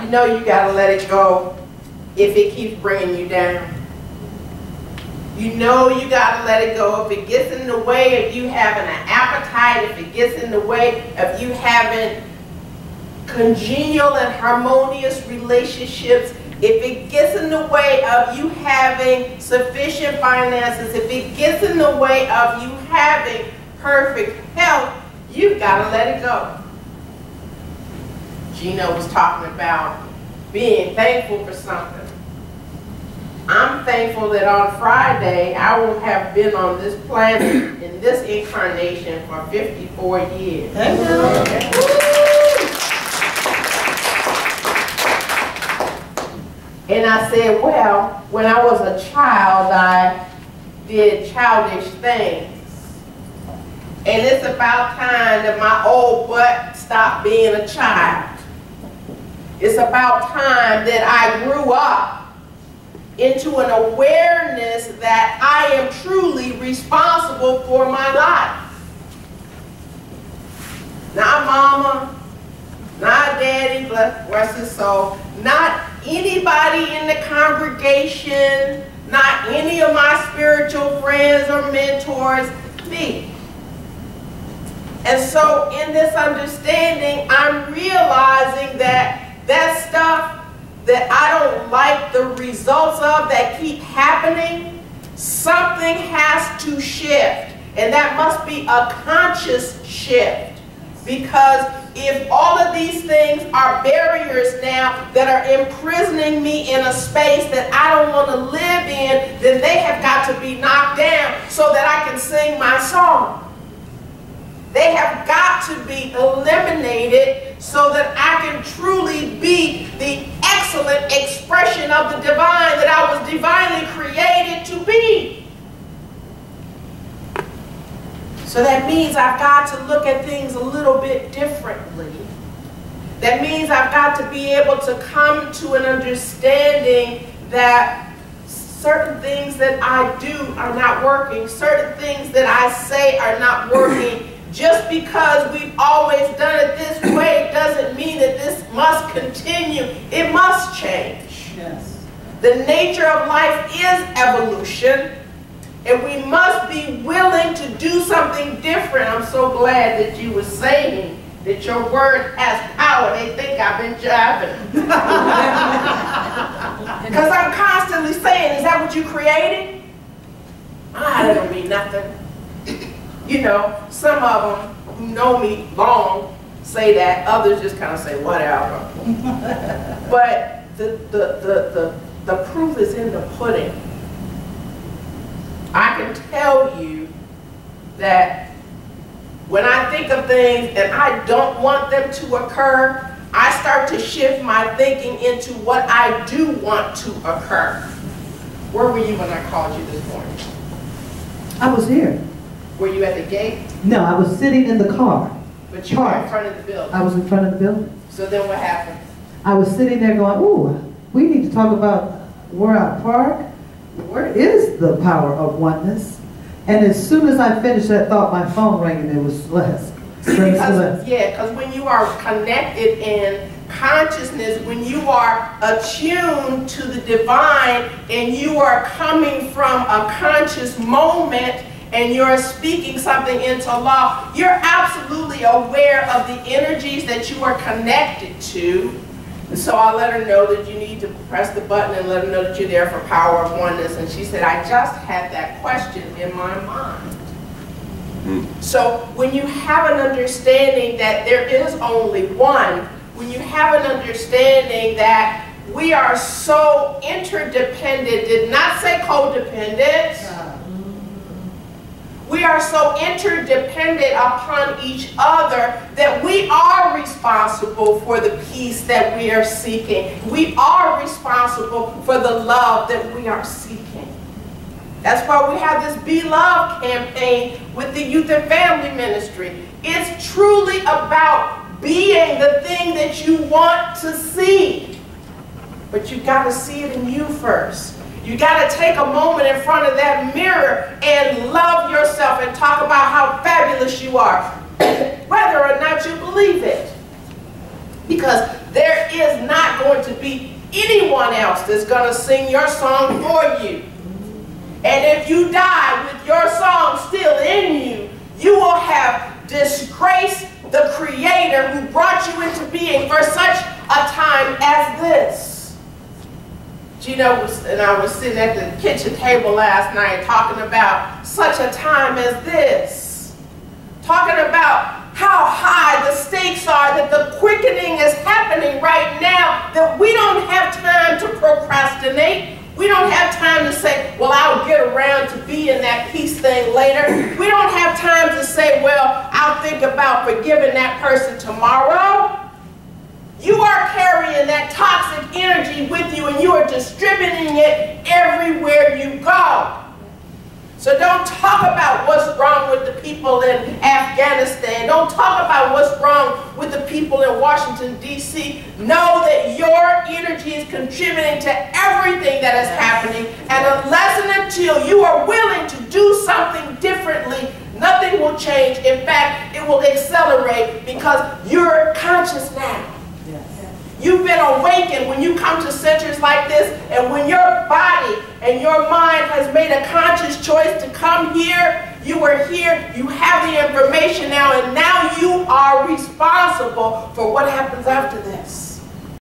You know you got to let it go if it keeps bringing you down. You know you got to let it go if it gets in the way of you having an appetite, if it gets in the way of you having congenial and harmonious relationships, if it gets in the way of you having sufficient finances, if it gets in the way of you having perfect health, you've got to let it go. Gina was talking about being thankful for something. I'm thankful that on Friday I will have been on this planet in this incarnation for 54 years. And I said, well, when I was a child, I did childish things. And it's about time that my old butt stopped being a child. It's about time that I grew up into an awareness that I am truly responsible for my life. Not mama, not daddy, bless his soul, not anybody in the congregation, not any of my spiritual friends or mentors, me. And so in this understanding, I'm realizing that that stuff that I don't like the results of that keep happening, something has to shift. And that must be a conscious shift. Because if all of these things are barriers now that are imprisoning me in a space that I don't want to live in, then they have got to be knocked down so that I can sing my song. They have got to be eliminated so that I can truly be the excellent expression of the divine that I was divinely created to be. So that means I've got to look at things a little bit differently. That means I've got to be able to come to an understanding that certain things that I do are not working, certain things that I say are not working. Just because we've always done it this way doesn't mean that this must continue. It must change. Yes. The nature of life is evolution, and we must be willing to do something different. I'm so glad that you were saying that your word has power. They think I've been jiving. Because I'm constantly saying, is that what you created? That don't mean nothing. You know, some of them who know me long say that. Others just kind of say, whatever. But the proof is in the pudding. I can tell you that when I think of things and I don't want them to occur, I start to shift my thinking into what I do want to occur. Where were you when I called you this morning? I was here. Were you at the gate? No, I was sitting in the car. But you were in front of the building. I was in front of the building. So then what happened? I was sitting there going, ooh, we need to talk about where I park. Where is the power of oneness? And as soon as I finished that thought, my phone rang and it was less. Because when you are connected in consciousness, when you are attuned to the divine and you are coming from a conscious moment and you're speaking something into law, you're absolutely aware of the energies that you are connected to. And so I let her know that you need to press the button and let her know that you're there for power of oneness. And she said, I just had that question in my mind. So when you have an understanding that there is only one, when you have an understanding that we are so interdependent, did not say codependent, we are so interdependent upon each other that we are responsible for the peace that we are seeking. We are responsible for the love that we are seeking. That's why we have this Be Love campaign with the Youth and Family Ministry. It's truly about being the thing that you want to see. But you've got to see it in you first. You got to take a moment in front of that mirror and love yourself and talk about how fabulous you are, whether or not you believe it. Because there is not going to be anyone else that's going to sing your song for you. And if you die with your song still in you, you will have disgraced the Creator who brought you into being for such a time as this. Gina and I was sitting at the kitchen table last night talking about such a time as this. Talking about how high the stakes are, that the quickening is happening right now, that we don't have time to procrastinate. We don't have time to say, well, I'll get around to being that peace thing later. We don't have time to say, well, I'll think about forgiving that person tomorrow. You are carrying that toxic energy with you and you are distributing it everywhere you go. So don't talk about what's wrong with the people in Afghanistan. Don't talk about what's wrong with the people in Washington, D.C. Know that your energy is contributing to everything that is happening. And unless and until you are willing to do something differently, nothing will change. In fact, it will accelerate because you're conscious now. You've been awakened when you come to centers like this, and when your body and your mind has made a conscious choice to come here, you are here, you have the information now, and now you are responsible for what happens after this.